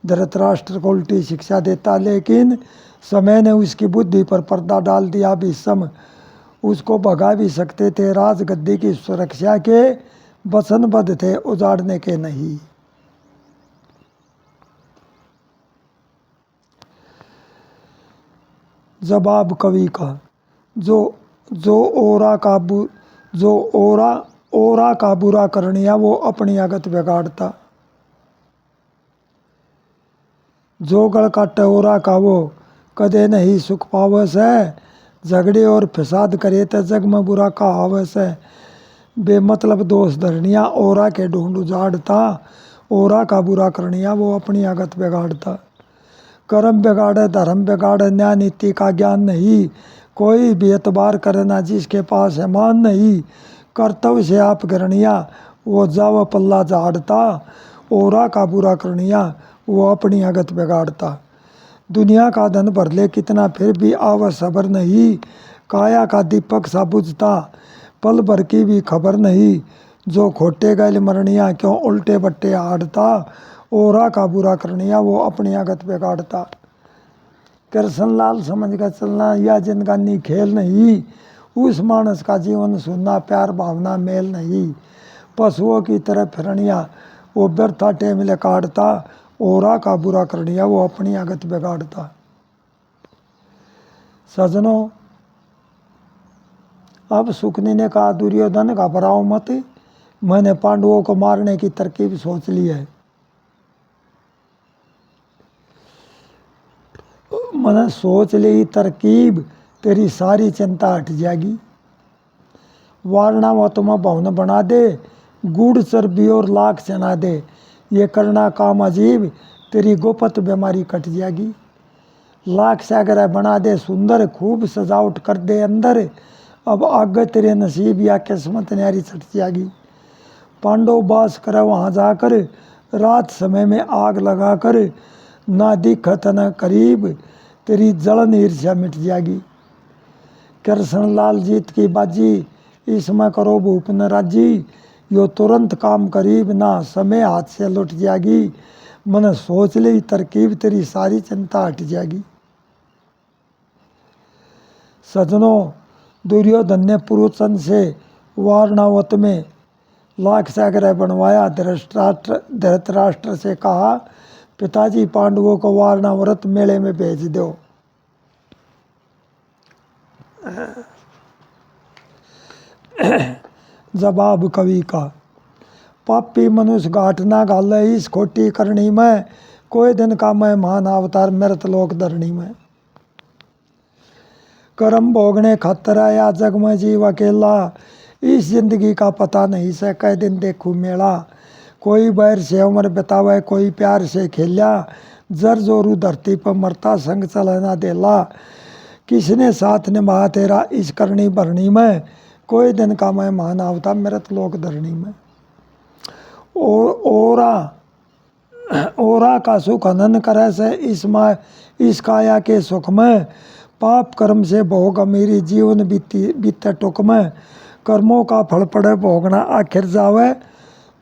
धृतराष्ट्र को उल्टी शिक्षा देता, लेकिन समय ने उसकी बुद्धि पर पर्दा डाल दिया। भीष्म उसको भगा भी सकते थे, राजगद्दी की सुरक्षा के वचनबद्ध थे, उजाड़ने के नहीं। जवाब कवि का, जो ओरा का बुरा करनिया वो अपनी आगत बिगाड़ता, जो गल काटे ओरा का वो कदे नहीं सुख पावे से, झगड़े और फसाद करे तो जग में बुरा कहावे से, बेमतलब दोष धरनिया ओरा के ढूंढ उजाड़ता, ओरा का बुरा करनिया वो अपनी आगत बिगाड़ता। कर्म बिगाड़े धर्म बिगाड़े न्याय नीति का ज्ञान नहीं, कोई भी एतबार करना जिसके पास है मान नहीं, कर्तव्य से आप करनिया वो जाव पल्ला झाड़ता, ओरा का बुरा करनिया वो अपनी आगत बिगाड़ता। दुनिया का धन भर ले कितना फिर भी आव सबर नहीं, काया का दीपक सा बुझता पल भर की भी खबर नहीं, जो खोटे गैल मरनिया क्यों उल्टे बट्टे हाड़ता, ओरा का बुरा करनिया वो अपनी आगत बिगाड़ता। कृष्ण लाल समझ कर चलना यह जिनगानी खेल नहीं, उस मानस का जीवन सुनना प्यार भावना मेल नहीं, पशुओं की तरह फिरनिया वो व्यर्था टेमिले काटता, ओरा का बुरा करनिया वो अपनी आगत बिगाड़ता। सजनों, अब सुकनी ने कहा दुर्योधन घबराओ मत, मैंने पांडवों को मारने की तरकीब सोच ली है। मैंने सोच ली तरकीब, तेरी सारी चिंता हट जाएगी। वारणावत में भवन बना दे, गुड़ चर्बी और लाख चना दे, ये करना काम अजीब, तेरी गोपत बीमारी कट जाएगी। लाख सागरा बना दे सुंदर, खूब सजावट कर दे अंदर, अब आगे तेरे नसीब या किस्मत न्यारी छट जाएगी। पांडव बास करे वहाँ जाकर, रात समय में आग लगाकर, ना दिखत न करीब, तेरी जलन ईर्ष्या मिट जाएगी। कृष्ण लाल जीत की बाजी, इसमें करो भूप न राजी, यो तुरंत काम करीब, ना समय हाथ से लुट जाएगी, मन सोच ली तरकीब, तेरी सारी चिंता हट जाएगी। सजनों, दुर्योधन ने पुरुषन से वारणावत में लाख सागरह बनवाया। धृतराष्ट्र से कहा पिताजी पांडवों को वारणावत मेले में भेज दो। जवाब कवि का, पापी मनुष्य घाट ना घाले इस खोटी करनी में, कोई दिन का मैं महान अवतार मृत लोक धरणी में। कर्म भोगने खातर आया जग में जीव अकेला, इस जिंदगी का पता नहीं से कई दिन देखूं मेला, कोई बैर से उम्र बितावे कोई प्यार से खेला, जर जोरू धरती पर मरता संग चलना देला, किसने साथ निभाया तेरा इस करनी भरनी में, कोई दिन का मैं महान आवता मृत लोक धरणी में। और ओरा ओरा का सुख हनन करे से इस काया के सुख में, पाप कर्म से भोग अमीरी जीवन बीते टुक में, कर्मों का फल पड़े भोगना आखिर जावे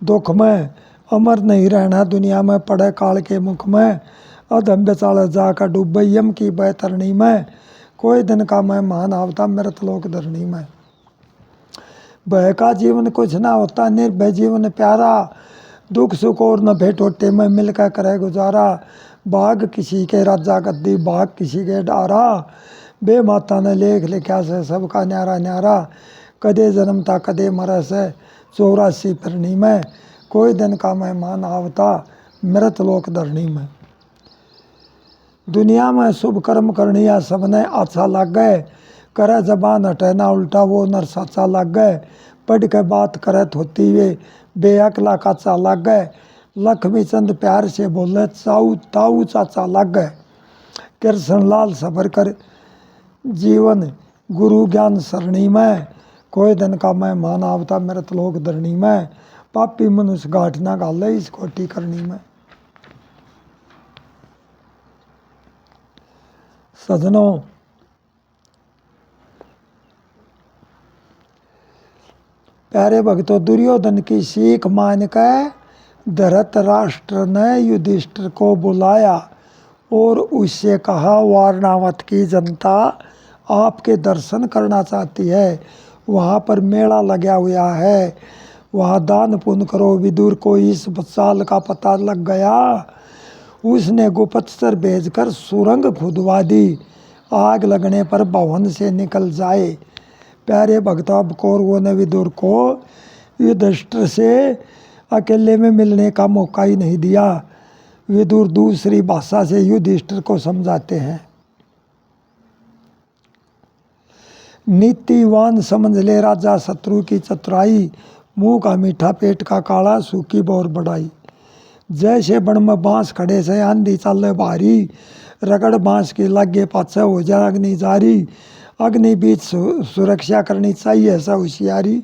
दुख में, अमर नहीं रहना दुनिया में पड़े काल के मुख में, अधम बेचाल जाकर डूबे यम की बैतरणी में, कोई दिन का मैं मान आवता मृत लोक धरणी में। भय का जीवन कुछ ना होता निर्भय जीवन प्यारा, दुख सुख और न भेंटोटे में मिलकर करे गुजारा, बाघ किसी के राजा गद्दी बाघ किसी के डारा, बे माता ने लेख लिखा से सबका न्यारा न्यारा, कदे जन्मता कदे मरे से 84 फिरनी में, कोई दिन का मेहमान आवता मृत लोक धरणी में। दुनिया में शुभ कर्म करनिया सबने अच्छा लग गए, करे जबान हटे ना उल्टा वो नर साचा लग गए, पढ़ के बात करे होती वे बेअकला काचा लग गए, लक्ष्मी चंद प्यार से बोले चाऊ ताऊ चाचा लग गए, कृष्ण लाल सबर कर जीवन गुरु ज्ञान सरणी में, कोई दिन का मेहमान आवता मृत लोक धरणी में, पापी मनुष्य गांठ ना गाले इस खोटी करनी में। सजनों, प्यारे भक्तों, दुर्योधन की सीख मान कर धृतराष्ट्र ने युधिष्ठिर को बुलाया और उससे कहा वारणावत की जनता आपके दर्शन करना चाहती है, वहाँ पर मेला लगा हुआ है, वहाँ दान पुण्य करो। विदुर को इस चाल का पता लग गया, उसने गुप्तचर भेजकर सुरंग खुदवा दी, आग लगने पर भवन से निकल जाए। प्यारे भक्तों, अब कौरवों ने विदुर को युधिष्ठिर से अकेले में मिलने का मौका ही नहीं दिया। विदुर दूसरी भाषा से युधिष्ठिर को समझाते हैं। नीतिवान समझ ले राजा शत्रु की चतुराई, मुंह का मीठा पेट का काला सूखी बोर बढ़ाई। जैसे बण में बांस खड़े से आंधी चले भारी, रगड़ बांस की लागे पाछे हो जा अग्नि जारी, अग्नि बीच सुरक्षा करनी चाहिए ऐसा होशियारी,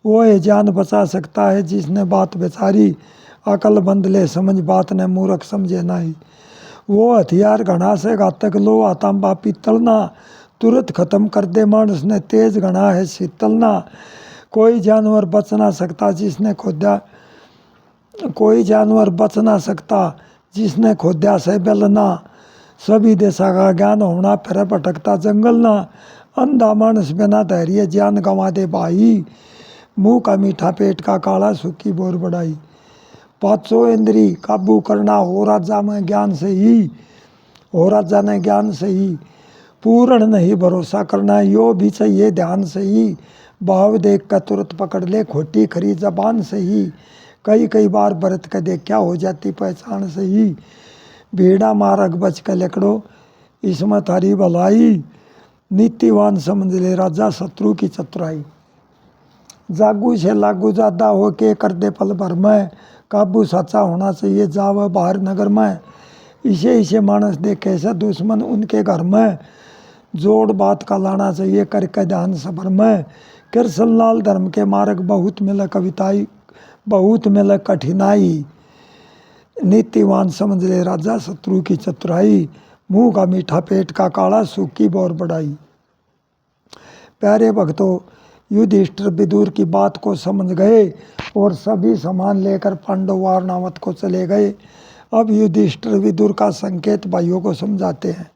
वो ये जान बचा सकता है जिसने बात बेचारी, अकलमंद ले समझ बात ने मूर्ख समझे नहीं। वो हथियार घना से घातक लोहा तांबा पीतलना, तुरंत खत्म कर दे मानस ने तेज घना है शीतलना, कोई जानवर बच ना सकता जिसने खोदा, कोई जानवर बच ना सकता जिसने खोदा से बेलना, सभी दिशा का ज्ञान होना फिर भटकता जंगल ना, अंधा मानस बिना धैर्य जान गंवा दे भाई, मुंह का मीठा पेट का काला सूखी बोर बढ़ाई। पांचों इंद्री काबू करना हो राजा में ज्ञान से ही, हो राजा ने ज्ञान से ही, पूर्ण नहीं भरोसा करना यो भी चाहिए ध्यान से ही, भाव देख कर तुरंत पकड़ ले खोटी खरी जबान से ही, कई कई बार बरत कर देखा हो जाती पहचान से ही, भीड़ा मारग बच कर लकड़ो इसमें थारी भलाई, नीतिवान समझ ले राजा शत्रु की चतुराई। जागू से लागू ज्यादा हो के कर दे पल भर में, काबू सच्चा होना चाहिए जावे बाहर नगर में, इसे इसे मानस देखे से दुश्मन उनके घर में, जोड़ बात का लाना चाहिए करके ध्यान सबर में, कृष्ण लाल धर्म के मार्ग बहुत मिले कविताई, बहुत मिले कठिनाई, नीतिवान समझ ले राजा शत्रु की चतुराई, मुंह का मीठा पेट का काला सूखी बोर बढ़ाई। प्यारे भक्तों, युधिष्ठिर विदुर की बात को समझ गए और सभी सामान लेकर पांडव वारणावत को चले गए। अब युधिष्ठिर विदुर का संकेत भाइयों को समझाते हैं।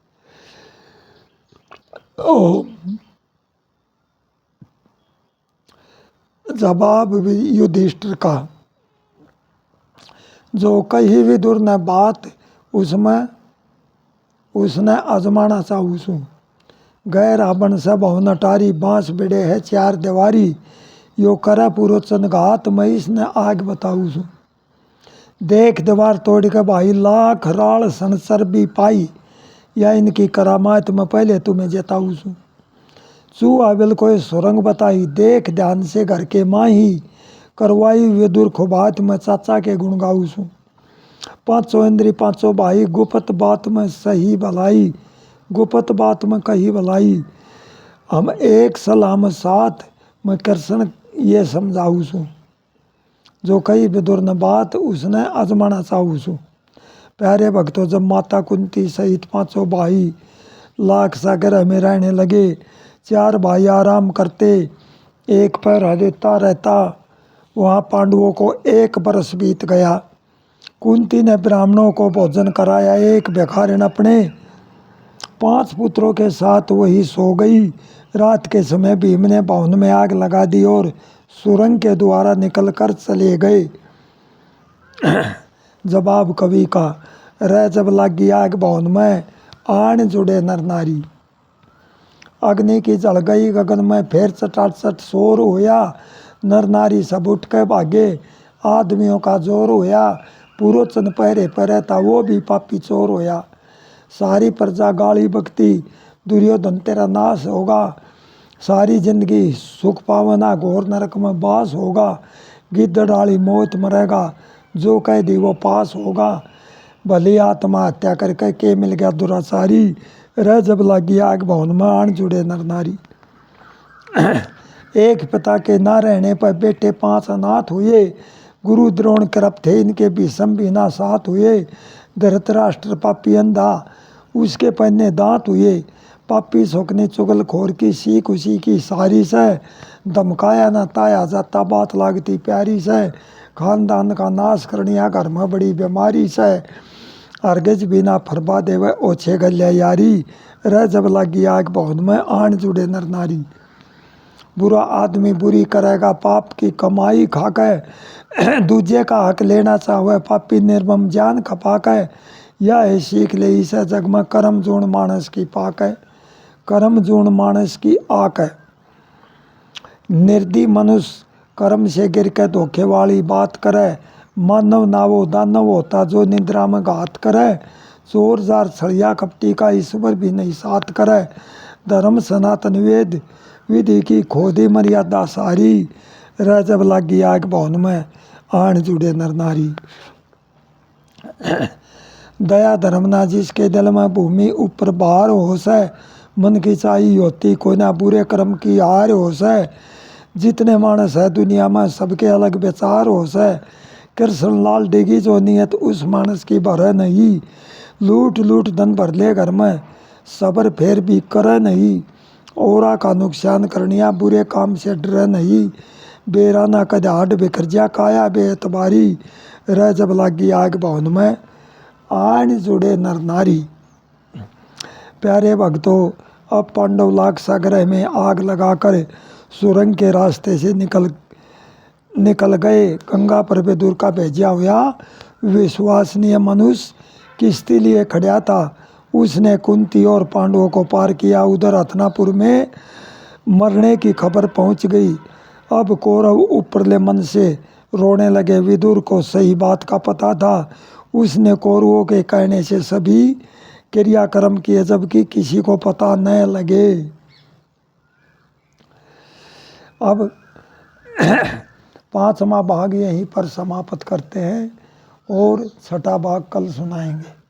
जवाब युधिष्ठिर का, जो कही विदुर ने बात उसमें उसने आजमाना चाहूसू, गैर रावण से बहु नटारी, बांस बिड़े है 4 दीवारी, यो करे पूरो चनघात मैं इसने आग बताऊसू, देख दीवार तोड़ के भाई लाख राल सनसर भी पाई, या इनकी करामात में पहले तुम्हें जताऊसू, चूहा बिल कोई सुरंग बताई, देख ध्यान से घर के माही, करवाई विदुर खुबात में चाचा के गुण गाऊसू, पांचों इंद्री पांचों भाई, गुप्त बात में सही भलाई, गुप्त बात में कही भलाई, हम एक सलाह में साथ मैं कृष्ण ये समझाऊसू, जो कई विदुर न बात उसने आजमाना चाहू सु। प्यारे भक्तों, जब माता कुंती सहित 5 भाई लाख सागर में रहने लगे, 4 भाई आराम करते, एक पैर देता रहता, वहाँ पांडवों को 1 बरस बीत गया। कुंती ने ब्राह्मणों को भोजन कराया, एक भिखारिन अपने 5 पुत्रों के साथ वही सो गई। रात के समय भीम ने भवन में आग लगा दी और सुरंग के द्वारा निकलकर चले गए। जवाब कवि का, रह जब लगी आग भवन में, आन जुड़े नर नारी। अग्नि की जल गई गगन में, फिर चटाचट शोर होया, नर नारी सब उठ के भागे। आदमियों का जोर होया, पुरोचन पहरे पर रहता, वो भी पापी चोर होया। सारी प्रजा गाली बकती, दुर्योधन तेरा नाश होगा। सारी जिंदगी सुख पावना, घोर नरक में बास होगा। गिद्धड़ाली मौत मरेगा, जो कह दी वो पास होगा। भली आत्महत्या करके के मिल गया दुराचारी, रह जब लगी आग भवन में, आन जुड़े नर नारी। एक पिता के ना रहने पर बेटे 5 अनाथ हुए। गुरु द्रोण कृप थे, इनके भीषम भी ना साथ हुए। धृतराष्ट्र पापी अंधा, उसके पन्ने दांत हुए। पापी शोकनी चुगलखोर की सीख उसी की सारी से। धमकाया न ताया जाता, बात लागती प्यारी से। खानदान का नाश करनिया, घर में बड़ी बीमारी से। अर्गज बिना फरबा देवे, ओछे गल्या यारी। रह जब लगी आग भवन में, आन जुड़े नर नारी। बुरा आदमी बुरी करेगा, पाप की कमाई खाके। दूजे का हक लेना चाहे, पापी निर्मम जान खपाके। यह है सीख ले इसे जग में, कर्म जूण मानस की पाक है। कर्म जूण मानस की आक है। निर्दयी मनुष्य कर्म से गिर के धोखे वाली बात करे। मानव ना वो दानव होता, जो निद्रा में घात करे। चोर जार छड़िया कपटी का, ईश्वर भी नहीं साथ करे। धर्म सनातन वेद, विधि की खोदी मर्यादा सारी। रह जब लगी आग भवन में, आन जुड़े नर नारी। दया धर्म ना जिसके दिल में, भूमि ऊपर बाहर होश है। मन की चाही होती, कोई ना बुरे कर्म की हार होश है। जितने मानस है दुनिया में, सबके अलग विचार होश है। कृष्ण लाल डिगी जो नियत, उस मानस की भरे नहीं। लूट लूट धन भर ले घर में, सबर फेर भी करे नहीं। औरा का नुकसान करनिया, बुरे काम से डरे नहीं। बेराना कद हाड बिखर जा, काया बेअतबारी। रह जब लगी आग भवन में, आन जुड़े नर नारी। प्यारे भक्तों, अब पांडव लाख सागर में आग लगाकर सुरंग के रास्ते से निकल गए। गंगा पर विदुर का भेजा हुआ विश्वसनीय मनुष्य किश्ती लिए खड़ा था। उसने कुंती और पांडवों को पार किया। उधर हथनापुर में मरने की खबर पहुंच गई। अब कौरव ऊपरले मन से रोने लगे। विदुर को सही बात का पता था। उसने कौरवों के कहने से सभी क्रियाक्रम किए, जबकि किसी को पता न लगे। अब 5वां भाग यहीं पर समाप्त करते हैं और 6ठा भाग कल सुनाएंगे।